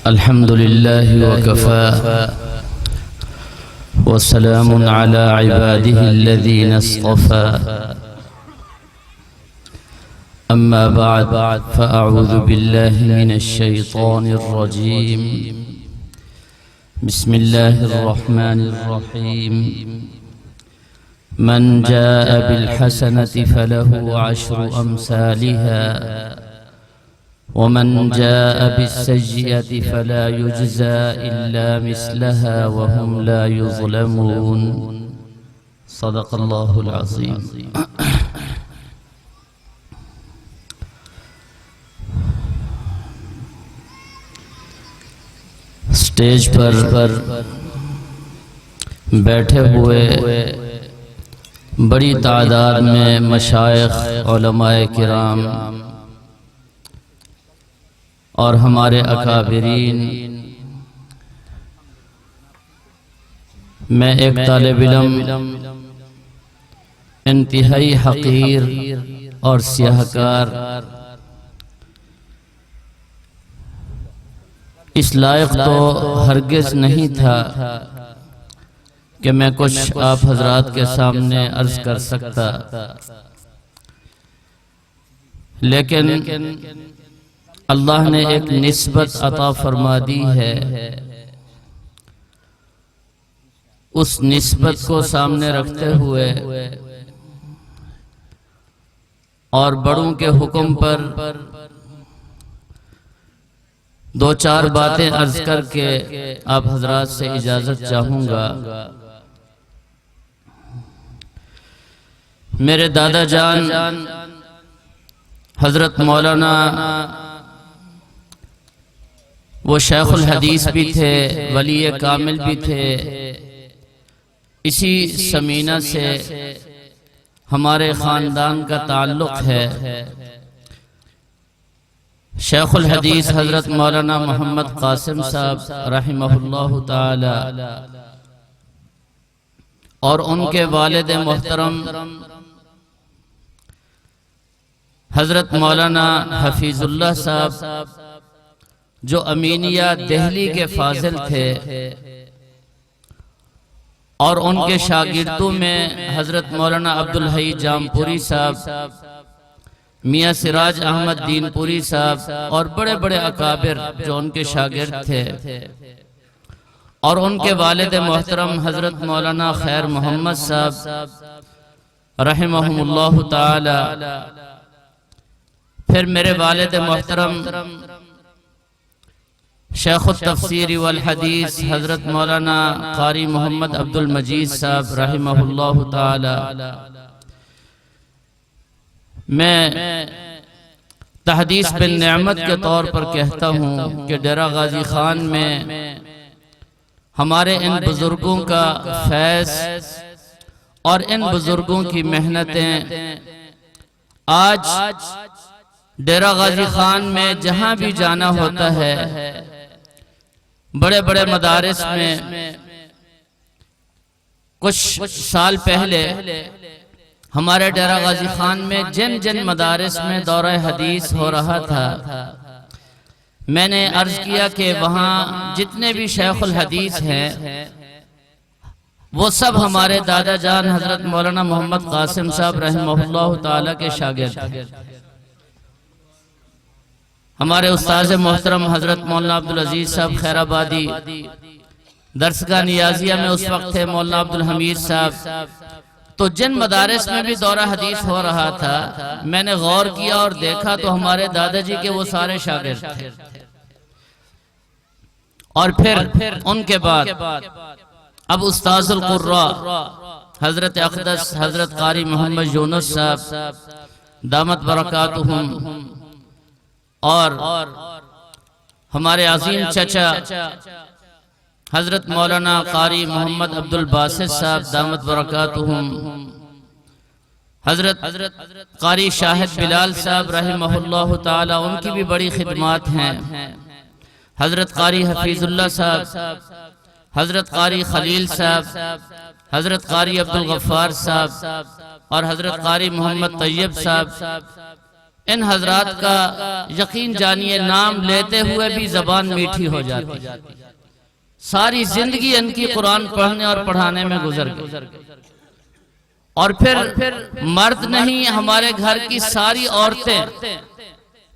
الحمد لله وكفى وسلام على عباده الذين اصطفى أما بعد فأعوذ بالله من الشيطان الرجيم بسم الله الرحمن الرحيم من جاء بالحسنة فله عشر أمثالها ومن جاء بالسيئة فلا يجزى إلا مثلها وهم لا يظلمون صدق الله العظيم. سٹیج پر بیٹھے ہوئے بڑی تعداد میں مشائخ، علماء کرام اور ہمارے اکابرین، میں ایک طالب علم انتہائی حقیر اور سیاہکار، اس لائق تو ہرگز نہیں تھا کہ میں کچھ آپ حضرات کے سامنے عرض کر سکتا، لیکن اللہ نے ایک نسبت عطا فرما دی ہے. اس نسبت کو سامنے رکھتے ہوئے اور بڑوں کے حکم پر دو چار باتیں عرض کر کے آپ حضرات سے اجازت چاہوں گا. میرے دادا جان حضرت مولانا وہ شیخ الحدیث بھی تھے، ولی کامل بھی تھے. اسی سمینہ سے ہمارے خاندان کا تعلق ہے. شیخ الحدیث حضرت مولانا محمد قاسم صاحب رحمہ اللہ تعالی اور ان کے والد محترم حضرت مولانا حفیظ اللہ صاحب جو امینیہ دہلی کے فاضل تھے، اور ان کے شاگردوں میں حضرت مولانا عبدالحی جامپوری صاحب، میاں سراج احمد دین پوری صاحب اور بڑے بڑے اکابر جو ان کے شاگرد تھے، اور ان کے والد محترم حضرت مولانا خیر محمد صاحب رحمہم اللہ تعالی. پھر میرے والد محترم شیخ التفسیر والحدیث حضرت مولانا قاری محمد عبد المجید صاحب رحمہ اللہ تعالی. میں تحدیث بن نعمت کے طور پر کہتا ہوں کہ ڈیرہ غازی خان میں ہمارے ان بزرگوں کا فیض اور ان بزرگوں کی محنتیں آج ڈیرہ غازی خان میں جہاں بھی جانا ہوتا ہے، بڑے بڑے مدارس میں کچھ سال پہلے ہمارے ڈیرہ غازی خان میں جن جن مدارس میں دورہ حدیث ہو رہا تھا، میں نے عرض کیا کہ وہاں جتنے بھی شیخ الحدیث ہیں وہ سب ہمارے دادا جان حضرت مولانا محمد قاسم صاحب رحمہ اللہ تعالی کے شاگرد ہیں. ہمارے استاذ محترم حضرت مولانا عبدالعزیز صاحب خیر آبادی درسگاہ نیازیہ میں اس وقت تھے، مولانا عبدالحمید صاحب. تو جن مدارس میں بھی دورہ حدیث ہو رہا تھا، میں نے غور کیا اور دیکھا تو ہمارے دادا جی کے وہ سارے شاگرد تھے. اور پھر ان کے بعد اب استاذ القراء حضرت اقدس حضرت قاری محمد یونس صاحب دامت برکاتہم، اور ہمارے عظیم چچا حضرت مولانا قاری محمد عبد الباسط صاحب دامت برکاتہم، حضرت قاری شاہد بلال صاحب رحمہ اللہ تعالی، ان کی بھی بڑی خدمات ہیں. حضرت قاری حفیظ اللہ صاحب، حضرت قاری خلیل صاحب، حضرت قاری عبد الغفار صاحب اور حضرت قاری محمد طیب صاحب ان حضرات کا یقین جانیے نام لیتے ہوئے بھی زبان میٹھی ہو جاتی، ساری زندگی ان کی قرآن پڑھنے اور پڑھانے میں گزر گئی، اور پھر مرد نہیں ہمارے گھر کی ساری عورتیں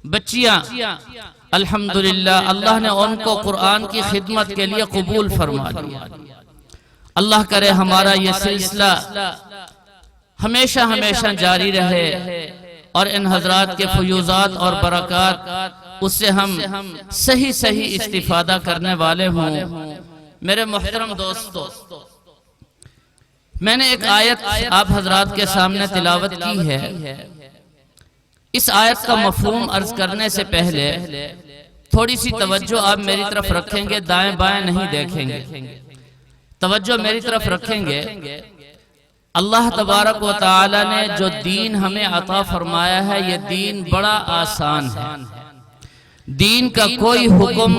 بچیاں الحمدللہ اللہ نے ان کو قرآن کی خدمت کے لیے قبول فرما لیا۔ اللہ کرے ہمارا یہ سلسلہ ہمیشہ ہمیشہ جاری رہے اور ان حضرات کے فیوزات اور برکات اس سے ہم صحیح استفادہ کرنے والے ہوں۔ میرے محترم دوستو، میں نے ایک آیت آپ حضرات کے سامنے تلاوت کی ہے۔ اس آیت کا مفہوم عرض کرنے سے پہلے تھوڑی سی توجہ آپ میری طرف رکھیں گے، دائیں بائیں نہیں دیکھیں گے، توجہ میری طرف رکھیں گے۔ اللہ تبارک و تعالی نے جو دین ہمیں عطا فرمایا ہے یہ دین بڑا آسان ہے، دین کا کوئی حکم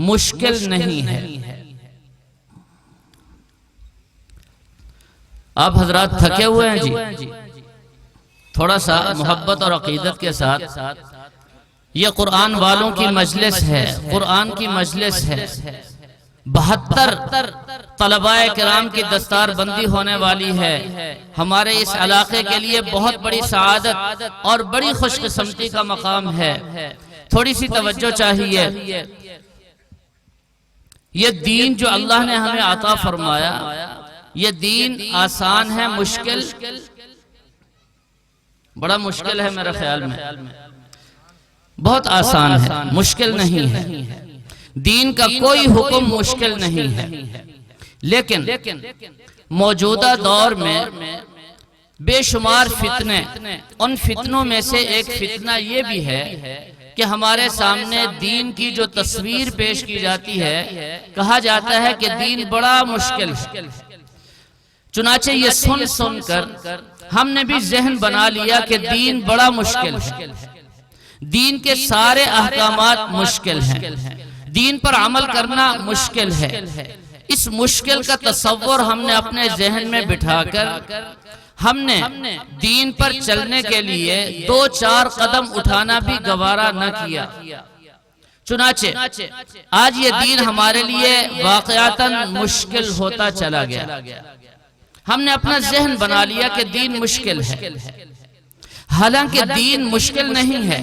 مشکل نہیں ہے۔ آپ حضرات تھکے ہوئے ہیں جی؟ تھوڑا سا محبت اور عقیدت کے ساتھ، یہ قرآن والوں کی مجلس ہے، قرآن کی مجلس ہے۔ 72 طلباء کرام کی دستار بندی ہونے والی ہے۔ ہمارے اس علاقے کے لیے بہت بڑی سعادت اور بڑی خوش قسمتی کا مقام ہے۔ تھوڑی سی توجہ چاہیے۔ یہ دین جو اللہ نے ہمیں عطا فرمایا، یہ دین آسان ہے مشکل؟ بڑا مشکل ہے میرے خیال میں، بہت آسان ہے، مشکل نہیں ہے۔ دین کا کوئی حکم مشکل نہیں ہے، لیکن موجودہ دور میں بے شمار فتنے، ان فتنوں میں سے ایک فتنہ یہ بھی ہے کہ ہمارے سامنے دین کی جو تصویر پیش کی جاتی ہے، کہا جاتا ہے کہ دین بڑا مشکل ہے۔ چنانچہ یہ سن کر ہم نے بھی ذہن بنا لیا کہ دین بڑا مشکل ہے، دین کے سارے احکامات مشکل ہیں، دین پر عمل کرنا مشکل ہے۔ اس مشکل کا تصور ہم نے اپنے ذہن میں بٹھا کر ہم نے دین پر چلنے کے لیے 2-4 قدم اٹھانا بھی گوارا نہ کیا۔ چنانچہ آج یہ دین ہمارے لیے واقعتاً مشکل ہوتا چلا گیا۔ ہم نے اپنا ذہن بنا لیا کہ دین مشکل ہے، حالانکہ دین مشکل نہیں ہے،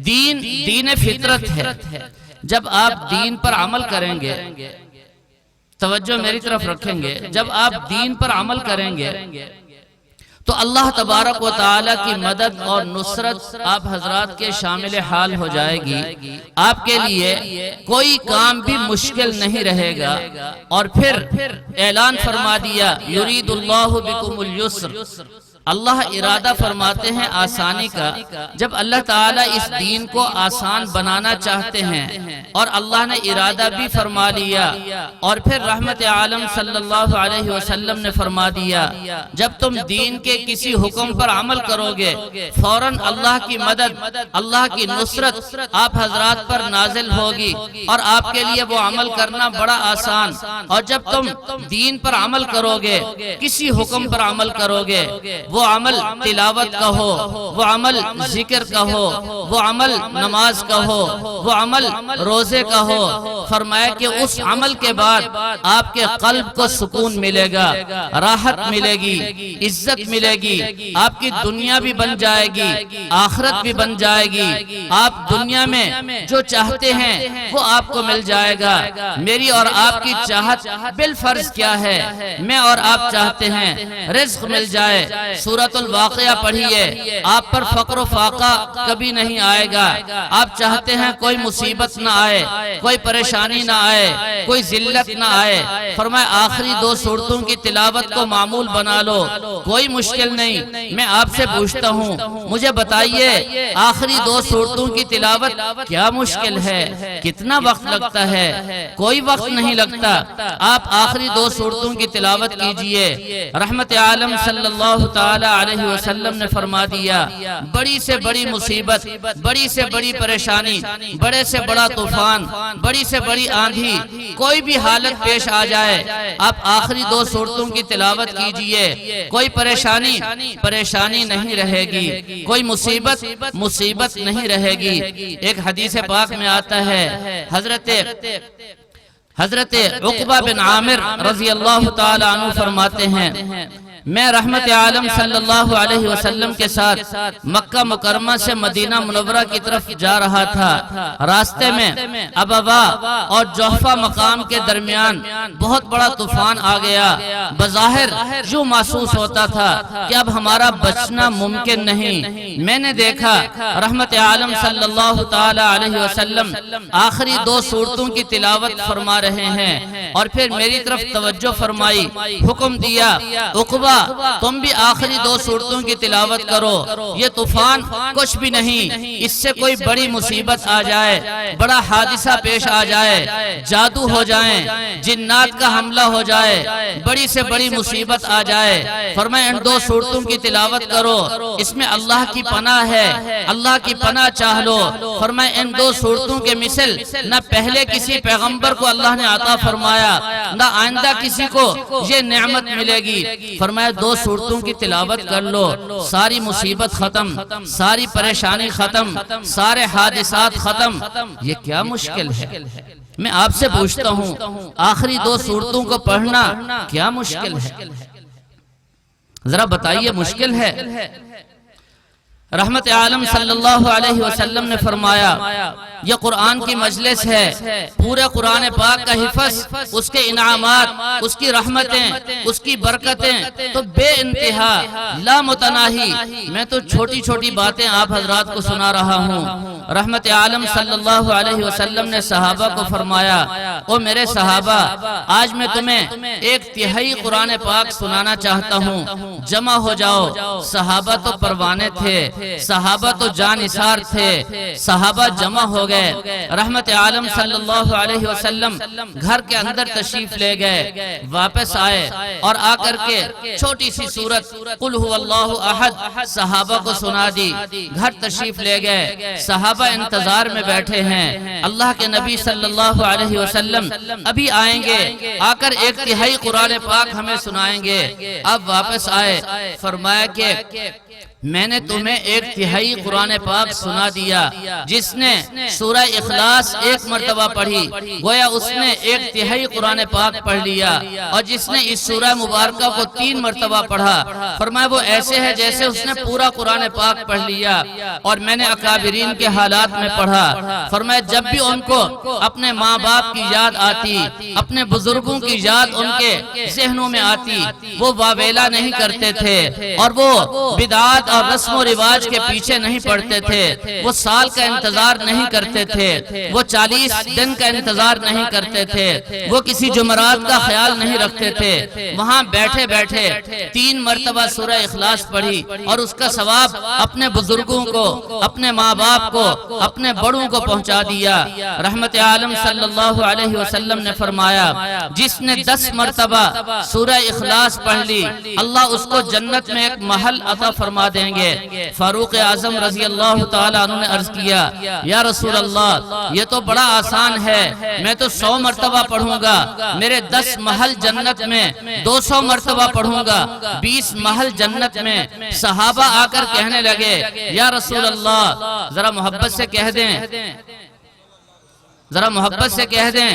دین فطرت ہے۔ جب آپ دین پر عمل کریں گے، توجہ میری طرف رکھیں گے، جب آپ دین پر عمل کریں گے تو اللہ تبارک و تعالی کی مدد اور نصرت آپ حضرات کے شامل حال ہو جائے گی۔ آپ کے لیے کوئی کام بھی مشکل نہیں رہے گا۔ اور پھر اعلان فرما دیا، یرید اللہ بکم اليسر، اللہ ارادہ فرماتے ہیں آسانی کا۔ جب اللہ تعالیٰ اس دین کو آسان بنانا چاہتے ہیں اور اللہ نے ارادہ بھی فرما لیا، اور پھر رحمت عالم صلی اللہ علیہ وسلم نے فرما دیا، جب تم دین کے کسی حکم پر عمل کرو گے فوراً اللہ کی مدد، اللہ کی نصرت آپ حضرات پر نازل ہوگی اور آپ کے لیے وہ عمل کرنا بڑا آسان۔ اور جب تم دین پر عمل کرو گے، کسی حکم پر عمل کرو گے، وہ عمل تلاوت کا ہو، وہ عمل ذکر کا ہو، وہ عمل نماز کا ہو، وہ عمل روزے کا ہو، فرمایا کہ اس عمل کے بعد آپ کے قلب کو سکون ملے گا، راحت ملے گی، عزت ملے گی، آپ کی دنیا بھی بن جائے گی، آخرت بھی بن جائے گی۔ آپ دنیا میں جو چاہتے ہیں وہ آپ کو مل جائے گا۔ میری اور آپ کی چاہت بالفرض کیا ہے؟ میں اور آپ چاہتے ہیں رزق مل جائے، سورۃ الواقعہ پڑھیے، آپ پر فقر و فاقہ کبھی نہیں آئے گا۔ آپ چاہتے ہیں کوئی مصیبت نہ آئے، کوئی پریشانی نہ آئے، کوئی ذلت نہ آئے، فرمایا آخری 2 سورتوں کی تلاوت کو معمول بنا لو، کوئی مشکل نہیں۔ میں آپ سے پوچھتا ہوں، مجھے بتائیے آخری 2 سورتوں کی تلاوت کیا مشکل ہے؟ کتنا وقت لگتا ہے؟ کوئی وقت نہیں لگتا۔ آپ آخری 2 سورتوں کی تلاوت کیجئے، رحمت عالم صلی اللہ تعالی تعالی علیہ وسلم نے فرما دیا، بڑی سے بڑی مصیبت، بڑی سے بڑی پریشانی، بڑے سے بڑا طوفان، بڑی سے بڑی آندھی، کوئی بھی حالت پیش آ جائے، آپ آخری 2 سورتوں کی تلاوت کیجئے، کوئی پریشانی نہیں رہے گی، کوئی مصیبت نہیں رہے گی۔ ایک حدیث پاک میں آتا ہے، حضرت عقبہ بن عامر رضی اللہ تعالی عنہ فرماتے ہیں، میں رحمت عالم صلی اللہ علیہ وسلم کے ساتھ مکہ مکرمہ سے مدینہ منورہ کی طرف جا رہا تھا۔ راستے میں ابوا اور جوحفہ مقام کے درمیان بہت بڑا طوفان آ گیا۔ بظاہر جو محسوس ہوتا تھا کہ اب ہمارا بچنا ممکن نہیں۔ میں نے دیکھا رحمت عالم صلی اللہ تعالی علیہ وسلم آخری 2 سورتوں کی تلاوت فرما رہے ہیں، اور پھر میری طرف توجہ فرمائی، حکم دیا، عقبہ تم بھی آخری 2 سورتوں کی تلاوت کرو، یہ طوفان کچھ بھی نہیں، اس سے کوئی بڑی مصیبت آ جائے، بڑا حادثہ پیش آ جائے، جادو ہو جائیں، جنات کا حملہ ہو جائے، بڑی سے بڑی مصیبت آ جائے، فرمایا ان 2 سورتوں کی تلاوت کرو، اس میں اللہ کی پناہ ہے، اللہ کی پناہ چاہ لو۔ فرمایا ان 2 سورتوں کے مثل نہ پہلے کسی پیغمبر کو اللہ نے عطا فرمایا، نہ آئندہ کسی کو یہ نعمت ملے گی۔ فرمایا 2 سورتوں کی تلاوت کر لو، ساری مصیبت ختم، ساری پریشانی ختم، سارے حادثات ختم۔ یہ کیا مشکل ہے؟ میں آپ سے پوچھتا ہوں، آخری 2 سورتوں کو پڑھنا کیا مشکل ہے؟ ذرا بتائیے، مشکل ہے؟ رحمت عالم صلی اللہ علیہ وسلم نے فرمایا، یہ قرآن کی مجلس ہے، پورے قرآن پاک کا حفظ، اس کے انعامات، اس کی رحمتیں، اس کی برکتیں تو بے انتہا، لا متناہی۔ میں تو چھوٹی چھوٹی باتیں آپ حضرات کو سنا رہا ہوں۔ رحمت عالم صلی اللہ علیہ وسلم نے صحابہ کو فرمایا، او میرے صحابہ، آج میں تمہیں 1/3 قرآن پاک سنانا چاہتا ہوں، جمع ہو جاؤ۔ صحابہ تو پروانے تھے، صحابہ تو جانثار تھے، صحابہ جمع ہو گئے۔ رحمت عالم صلی اللہ علیہ وسلم گھر کے اندر تشریف لے گئے، واپس آئے اور آ کر کے چھوٹی سی سورت قل هو اللہ احد صحابہ کو سنا دی۔ گھر تشریف لے گئے، صحابہ انتظار میں بیٹھے ہیں، اللہ کے نبی صلی اللہ علیہ وسلم ابھی آئیں گے، آ کر 1/3 قرآن پاک ہمیں سنائیں گے۔ اب واپس آئے، فرمایا کہ میں نے تمہیں 1/3 قرآن پاک سنا دیا۔ جس نے سورہ اخلاص 1 مرتبہ پڑھی، گویا اس نے 1/3 قرآن پاک پڑھ لیا، اور جس نے اس سورہ مبارکہ کو 3 مرتبہ پڑھا، فرمایا وہ ایسے ہے جیسے اس نے پورا قرآن پاک پڑھ لیا۔ اور میں نے اکابرین کے حالات میں پڑھا، فرمایا جب بھی ان کو اپنے ماں باپ کی یاد آتی، اپنے بزرگوں کی یاد ان کے ذہنوں میں آتی، وہ واویلا نہیں کرتے تھے، اور وہ بدعات اور رسم و رواج کے پیچھے نہیں پڑتے تھے، وہ سال کا انتظار نہیں کرتے تھے، وہ 40 دن کا انتظار نہیں کرتے تھے، وہ کسی جمعرات کا خیال نہیں رکھتے تھے۔ وہاں بیٹھے بیٹھے 3 مرتبہ سورہ اخلاص پڑھی، اور اس کا ثواب اپنے بزرگوں کو، اپنے ماں باپ کو، اپنے بڑوں کو پہنچا دیا۔ رحمت عالم صلی اللہ علیہ وسلم نے فرمایا، جس نے 10 مرتبہ سورہ اخلاص پڑھ لی، اللہ اس کو جنت میں ایک محل عطا فرما دیں گے۔ فاروق اعظم رضی اللہ تعالیٰ عنہ نے عرض کیا، یا رسول اللہ یہ تو بڑا آسان ہے، میں تو 100 مرتبہ پڑھوں گا، میرے 10 محل جنت میں 200 مرتبہ پڑھوں گا، 20 محل جنت میں۔ صحابہ آ کر کہنے لگے، یا رسول اللہ ذرا محبت سے کہہ دیں، ذرا محبت سے کہہ دیں،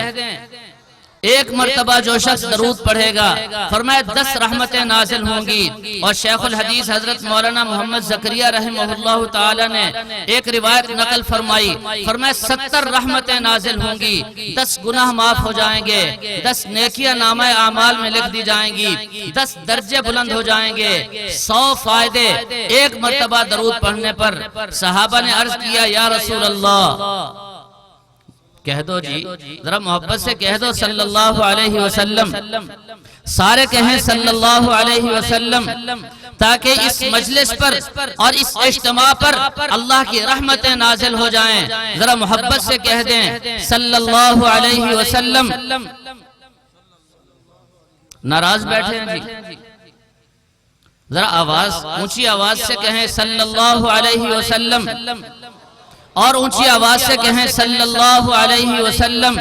1 مرتبہ جو شخص درود پڑھے گا، فرمایا 10 رحمتیں نازل ہوں گی۔ اور شیخ الحدیث حضرت مولانا محمد زکریا رحمہ اللہ تعالی نے ایک روایت نقل فرمائی، فرمایا 70 رحمتیں نازل ہوں گی، 10 گناہ معاف ہو جائیں گے، 10 نیکیاں نامہ اعمال میں لکھ دی جائیں گی، 10 درجے بلند ہو جائیں گے، 100 فائدے 1 مرتبہ درود پڑھنے پر۔ صحابہ نے عرض کیا، یا رسول اللہ کہہ دو جی، ذرا محبت سے کہہ دو صلی اللہ علیہ وسلم، سارے کہیں صلی اللہ علیہ وسلم، تاکہ اس مجلس پر اور اس اجتماع پر اللہ کی رحمتیں نازل ہو جائیں۔ ذرا محبت سے کہہ دیں صلی اللہ علیہ وسلم۔ ناراض بیٹھے ہیں جی، ذرا آواز اونچی آواز سے کہیں صلی اللہ علیہ وسلم، اور اونچی آواز سے کہیں صلی اللہ علیہ وسلم۔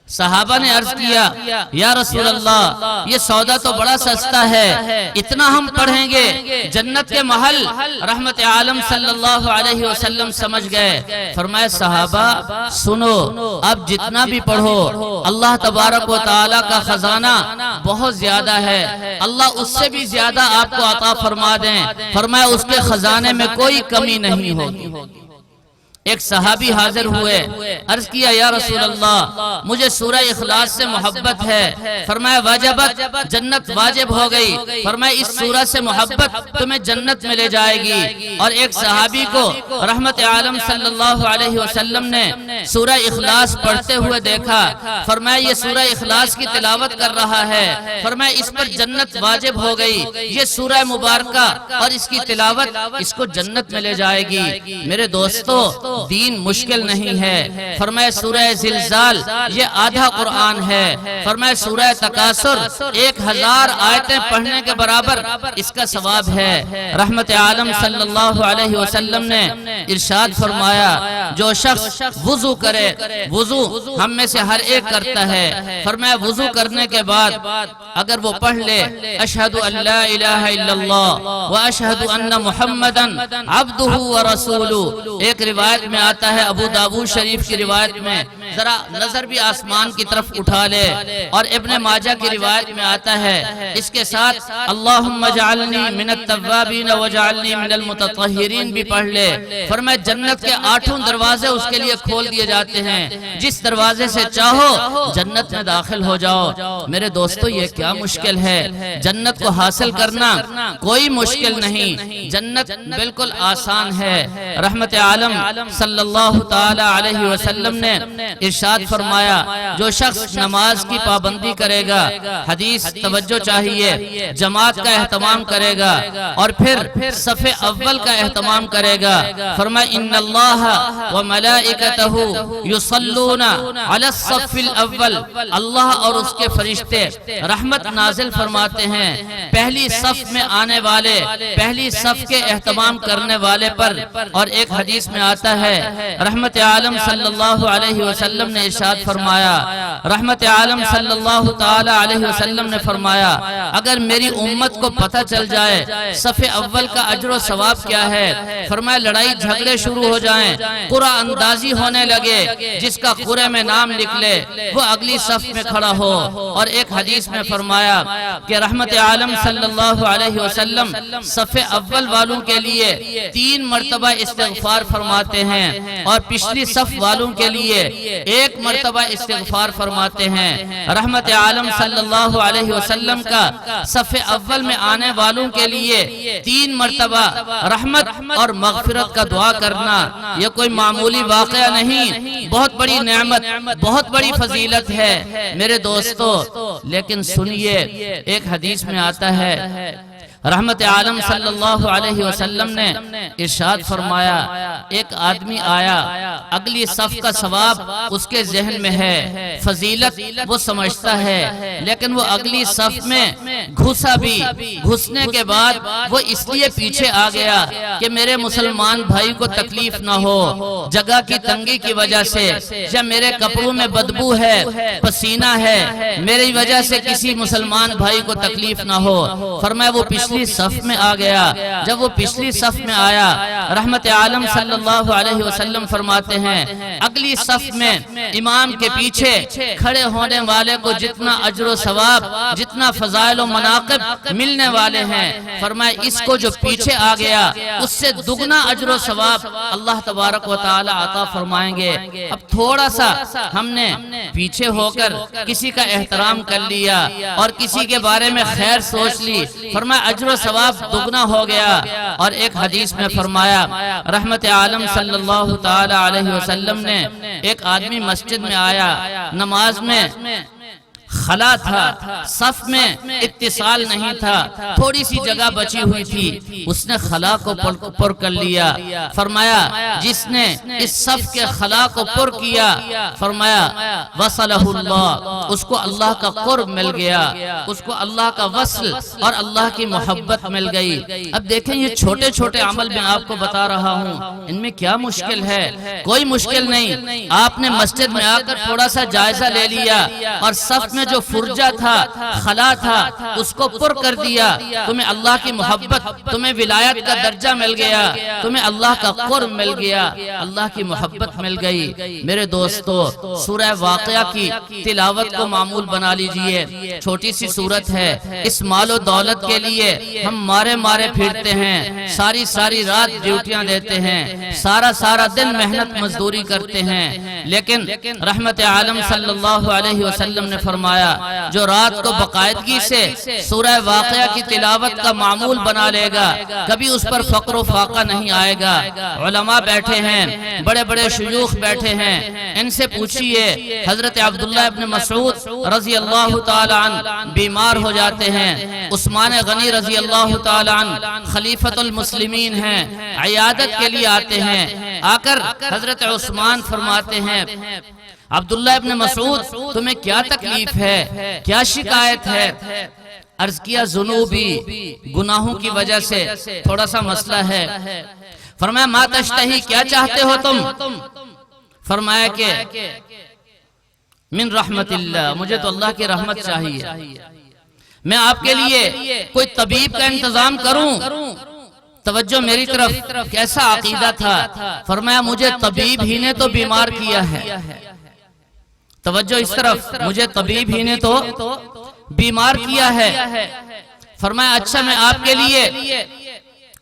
صحابہ نے عرض کیا یا رسول اللہ یہ سودا تو بڑا سستا ہے، اتنا ہم پڑھیں گے جنت کے محل؟ رحمت عالم صلی اللہ علیہ وسلم سمجھ گئے، فرمایا صحابہ سنو، اب جتنا بھی پڑھو اللہ تبارک و تعالی کا خزانہ بہت زیادہ ہے، اللہ اس سے بھی زیادہ آپ کو عطا فرما دیں، فرمایا اس کے خزانے میں کوئی کمی نہیں ہوگی۔ ایک صحابی حاضر ہوئے، عرض کیا یا رسول اللہ مجھے سورہ اخلاص سے محبت ہے، فرمایا واجبت، جنت واجب ہو گئی، فرمایا اس سورہ سے محبت تمہیں جنت میں لے جائے گی۔ اور ایک صحابی کو رحمت عالم صلی اللہ علیہ وسلم نے سورہ اخلاص پڑھتے ہوئے دیکھا، فرمایا یہ سورہ اخلاص کی تلاوت کر رہا ہے، فرمایا اس پر جنت واجب ہو گئی، یہ سورہ مبارکہ اور اس کی تلاوت اس کو جنت میں لے جائے گی۔ میرے دوستو دین مشکل نہیں ہے، فرمایا سورہ زلزال یہ آدھا قرآن ہے، فرمایا سورہ تکاثر 1000 آیتیں پڑھنے کے برابر اس کا ثواب ہے۔ رحمت عالم صلی اللہ علیہ وسلم نے ارشاد فرمایا جو شخص وضو کرے، وضو ہم میں سے ہر ایک کرتا ہے، فرمایا وضو کرنے کے بعد اگر وہ پڑھ لے اشہد ان لا الہ الا اللہ واشہد ان محمدًا عبدہ ورسولہ، ایک روایت میں آتا ہے ابو داؤد شریف کی روایت میں، ذرا نظر بھی آسمان کی طرف اٹھا لے، اور ابن ماجہ کی روایت میں آتا ہے اس کے ساتھ اللہم اجعلنی من التوابین وجعلنی من المتطہرین بھی پڑھ لے، فرمایا جنت کے 8 دروازے اس کے لیے کھول دیے جاتے ہیں، جس دروازے سے چاہو جنت میں داخل ہو جاؤ۔ میرے دوستو یہ کیا مشکل ہے، جنت کو حاصل کرنا کوئی مشکل نہیں، جنت بالکل آسان ہے۔ رحمت عالم صلی اللہ تعالی علیہ وسلم نے ارشاد فرمایا جو شخص نماز کی پابندی کرے گا، حدیث توجہ چاہیے، جماعت کا اہتمام کرے گا اور پھر صف اول کا اہتمام کرے گا، فرمایا ان اللہ وملائکتہ یصلون علی الصف الاول، اللہ اور اس کے فرشتے رحمت نازل فرماتے ہیں پہلی صف میں آنے والے، پہلی صف کے اہتمام کرنے والے پر۔ اور ایک حدیث میں آتا ہے رحمت عالم صلی اللہ علیہ وسلم نے ارشاد فرمایا، رحمت عالم صلی اللہ تعالی علیہ وسلم نے فرمایا اگر میری امت کو پتہ چل جائے صف اول کا اجر و ثواب کیا ہے، فرمایا لڑائی جھگڑے شروع ہو جائیں، قرعہ اندازی ہونے لگے، جس کا قرعے میں نام نکلے وہ اگلی صف میں کھڑا ہو۔ اور ایک حدیث میں فرمایا کہ رحمت عالم صلی اللہ علیہ وسلم صف اول والوں کے لیے 3 مرتبہ استغفار فرماتے ہیں اور پچھلی صف والوں کے لیے 1 مرتبہ استغفار فرماتے ہیں۔ رحمت عالم صلی اللہ علیہ وسلم کا صف اول میں آنے والوں کے لیے 3 مرتبہ رحمت اور مغفرت کا دعا کرنا یہ کوئی معمولی واقعہ نہیں، بہت بڑی نعمت، بہت بڑی فضیلت ہے میرے دوستو۔ لیکن سنیے ایک حدیث میں آتا ہے رحمت عالم صلی اللہ علیہ وسلم نے ارشاد فرمایا ایک آدمی آیا، اگلی صف کا ثواب اس کے ذہن میں ہے، فضیلت وہ سمجھتا ہے، لیکن وہ اگلی صف میں گھسا بھی، گھسنے کے بعد وہ اس لیے پیچھے آ گیا کہ میرے مسلمان بھائی کو تکلیف نہ ہو، جگہ کی تنگی کی وجہ سے، یا میرے کپڑوں میں بدبو ہے، پسینہ ہے، میری وجہ سے کسی مسلمان بھائی کو تکلیف نہ ہو، فرمایا وہ پچھلی صف میں آ گیا۔ جب وہ پچھلی صف میں آیا رحمت عالم صلی اللہ علیہ وسلم فرماتے ہیں اگلی صف میں امام کے پیچھے کھڑے ہونے والے کو جتنا اجر و ثواب، جتنا فضائل و مناقب ملنے والے ہیں، فرمایا اس کو جو پیچھے آ گیا اس سے دگنا اجر و ثواب اللہ تبارک و تعالی عطا فرمائیں گے۔ اب تھوڑا سا ہم نے پیچھے ہو کر کسی کا احترام کر لیا اور کسی کے بارے میں خیر سوچ لی، فرمایا اجر و ثواب دگنا ہو گیا۔ اور ایک حدیث میں فرمایا رحمت عالم صلی اللہ تعالی علیہ وسلم نے ایک آدمی مسجد میں آیا، نماز میں خلا تھا، صف میں اتصال نہیں تھا، تھوڑی سی جگہ بچی ہوئی تھی، اس نے خلا کو پر کر لیا۔ فرمایا جس نے اس صف کے خلا کو پر کیا، فرمایا وصلہ اللہ، اس کو اللہ کا قرب مل گیا، اس کو اللہ کا وصل اور اللہ کی محبت مل گئی۔ اب دیکھیں یہ چھوٹے چھوٹے عمل میں آپ کو بتا رہا ہوں، ان میں کیا مشکل ہے؟ کوئی مشکل نہیں۔ آپ نے مسجد میں آ کر تھوڑا سا جائزہ لے لیا اور صف میں جو فرجہ تھا، خلا تھا، اس کو پر کر دیا، تمہیں اللہ کی محبت، تمہیں ولایت کا درجہ مل گیا، تمہیں اللہ کا قرب مل گیا، اللہ کی محبت مل گئی۔ میرے دوستو، سورہ واقعہ کی تلاوت کو معمول بنا لیجئے، چھوٹی سی سورت ہے، اس مال و دولت کے لیے ہم مارے پھرتے ہیں، ساری رات ڈیوٹیاں دیتے ہیں، سارا دن محنت مزدوری کرتے ہیں، لیکن رحمت عالم صلی اللہ علیہ وسلم نے فرمایا جو رات کو باقاعدگی سے سورہ واقعہ کی تلاوت کا معمول بنا لے گا، کبھی اس پر فقر و فاقہ نہیں آئے گا۔ علماء بیٹھے ہیں، بڑے بڑے شیوخ بیٹھے ہیں، ان سے پوچھئے، حضرت عبداللہ ابن مسعود رضی اللہ تعالی عنہ بیمار ہو جاتے ہیں، عثمان غنی رضی اللہ تعالی عنہ خلیفۃ المسلمین ہیں، عیادت کے لیے آتے ہیں، آ کر حضرت عثمان فرماتے ہیں عبداللہ ابن مسعود تمہیں کیا تکلیف ہے، کیا شکایت ہے؟ عرض کیا ذنوبی، گناہوں کی وجہ سے تھوڑا سا مسئلہ ہے۔ فرمایا ما تشتہی، کیا چاہتے ہو تم؟ فرمایا کہ من رحمت اللہ، مجھے تو اللہ کی رحمت چاہیے، میں آپ کے لیے کوئی طبیب کا انتظام کروں؟ توجہ میری طرف، کیسا عقیدہ تھا؟ فرمایا مجھے طبیب ہی نے تو بیمار کیا ہے، توجہ اس طرف، مجھے طبیب ہی نے تو بیمار کیا ہے۔ فرمایا اچھا میں آپ کے لیے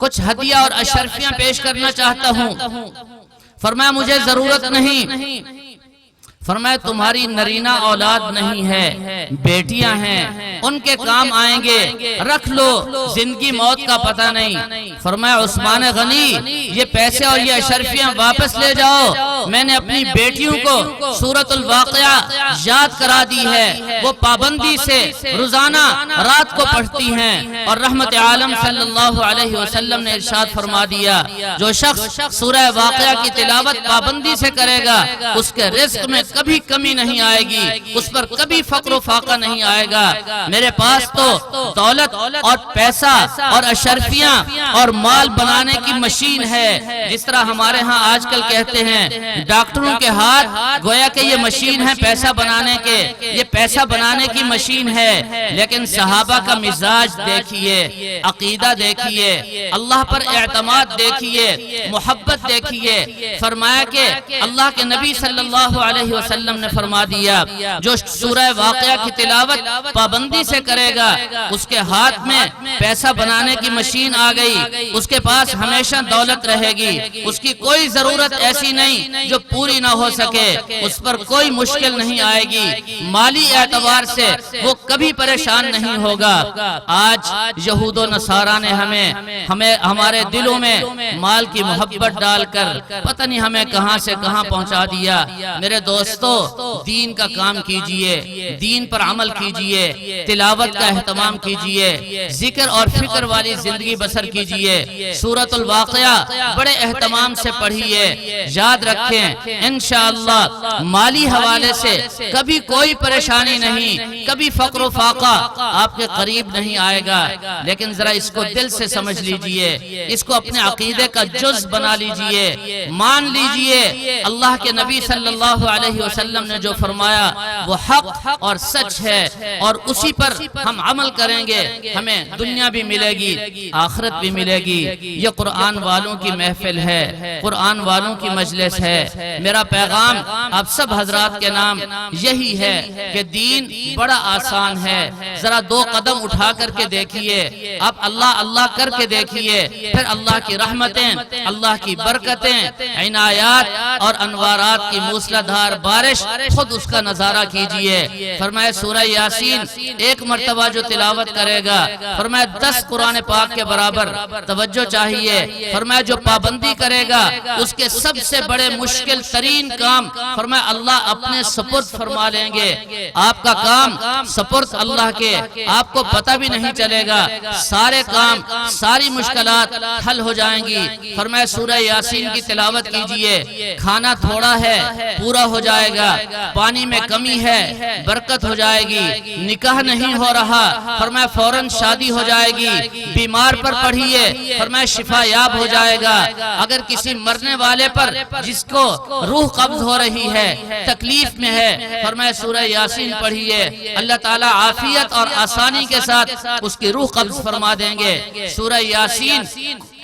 کچھ ہدیہ اور اشرفیاں پیش کرنا چاہتا ہوں۔ فرمایا مجھے ضرورت نہیں۔ فرمایا تمہاری نرینہ اولاد نہیں ہے، بیٹیاں ہیں، ان کے کام آئیں گے، رکھ لو، زندگی موت کا پتہ نہیں۔ فرمایا عثمان غنی یہ پیسے اور یہ اشرفیاں واپس لے جاؤ، میں نے اپنی بیٹیوں کو سورۃ الواقعہ یاد کرا دی ہے، وہ پابندی سے روزانہ رات کو پڑھتی ہیں، اور رحمت عالم صلی اللہ علیہ وسلم نے ارشاد فرما دیا جو شخص سورہ واقعہ کی تلاوت پابندی سے کرے گا اس کے رزق میں کبھی کمی نہیں آئے گی، اس پر کبھی فقر و فاقہ نہیں آئے گا۔ میرے پاس تو دولت اور پیسہ اور اشرفیاں اور مال بنانے کی مشین ہے، جس طرح ہمارے ہاں آج کل کہتے ہیں ڈاکٹروں کے ہاتھ گویا کہ یہ مشین ہے پیسہ بنانے کے، یہ پیسہ بنانے کی مشین ہے، لیکن صحابہ کا مزاج دیکھیے، عقیدہ دیکھیے، اللہ پر اعتماد دیکھیے، محبت دیکھیے۔ فرمایا کہ اللہ کے نبی صلی اللہ علیہ وسلم نے فرما دیا جو سورہ واقعہ کی تلاوت پابندی سے کرے گا اس کے ہاتھ میں پیسہ بنانے کی مشین آ گئی، اس کے پاس ہمیشہ دولت رہے گی، اس کی کوئی ضرورت ایسی نہیں جو پوری نہ ہو سکے، اس پر کوئی مشکل نہیں آئے گی، مالی اعتبار سے وہ کبھی پریشان نہیں ہوگا۔ آج یہود و نصارہ نے ہمیں ہمارے دلوں میں مال کی محبت ڈال کر پتہ نہیں ہمیں کہاں سے کہاں پہنچا دیا۔ میرے دوستو دین کا کام کیجئے، دین پر عمل کیجئے، تلاوت کا اہتمام کیجئے، ذکر اور فکر والی زندگی بسر کیجئے، سورۃ الواقعہ بڑے اہتمام سے پڑھیے۔ یاد رکھیں انشاءاللہ مالی حوالے سے کبھی کوئی پریشانی نہیں، کبھی فقر و فاقہ آپ کے قریب نہیں آئے گا، لیکن ذرا اس کو دل سے سمجھ لیجئے، اس کو اپنے عقیدے کا جز بنا لیجئے، مان لیجئے اللہ کے نبی صلی اللہ علیہ وسلم نے جو فرمایا وہ حق اور سچ ہے، اور اسی پر ہم عمل کریں گے، ہمیں دنیا بھی ملے گی، آخرت بھی ملے گی۔ یہ قرآن والوں کی محفل ہے، قرآن والوں کی مجلس ہے۔ میرا پیغام آپ سب حضرات کے نام یہی ہے کہ دین بڑا آسان ہے، ذرا دو قدم اٹھا کر کے دیکھیے، آپ اللہ اللہ کر کے دیکھیے، پھر اللہ کی رحمتیں، اللہ کی برکتیں، عنایات اور انوارات کی موسلا دھار بارش خود اس کا نظارہ کیجئے۔ فرمایا سورہ یاسین ایک مرتبہ جو تلاوت کرے گا فرمایا 10 قرآن پاک کے برابر توجہ چاہیے۔ فرمایا جو پابندی کرے گا اس کے سب سے بڑے مشکل ترین کام فرمایا اللہ اپنے سپرد فرما لیں گے۔ آپ کا کام سپرد اللہ کے، آپ کو پتہ بھی نہیں چلے گا، سارے کام ساری مشکلات حل ہو جائیں گی۔ فرمایا سورہ یاسین کی تلاوت کیجئے، کھانا تھوڑا ہے پورا ہو جائے گا، پانی میں کمی ہے برکت ہو جائے گی، نکاح نہیں ہو رہا فرمایا فوراً شادی ہو جائے گی، بیمار پر پڑھیے فرمایا شفا یاب ہو جائے گا، اگر کسی مرنے والے پر جس کو روح قبض ہو رہی ہے تکلیف میں ہے فرمایا سورہ یاسین پڑھیے، اللہ تعالیٰ عافیت اور آسانی کے ساتھ اس کی روح قبض فرما دیں گے۔ سورہ یاسین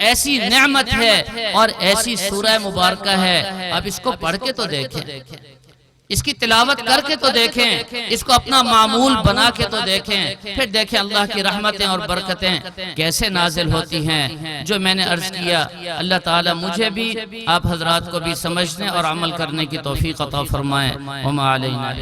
ایسی نعمت ہے اور ایسی سورہ مبارکہ ہے، اب اس کو پڑھ کے تو دیکھیں، اس کی تلاوت کر کے تو دیکھیں، اس کو اپنا معمول بنا کے تو دیکھیں، پھر دیکھیں اللہ کی رحمتیں اور برکتیں کیسے نازل ہوتی ہیں۔ جو میں نے عرض کیا اللہ تعالیٰ مجھے بھی آپ حضرات کو بھی سمجھنے اور عمل کرنے کی توفیق عطا فرمائے۔ وما علینا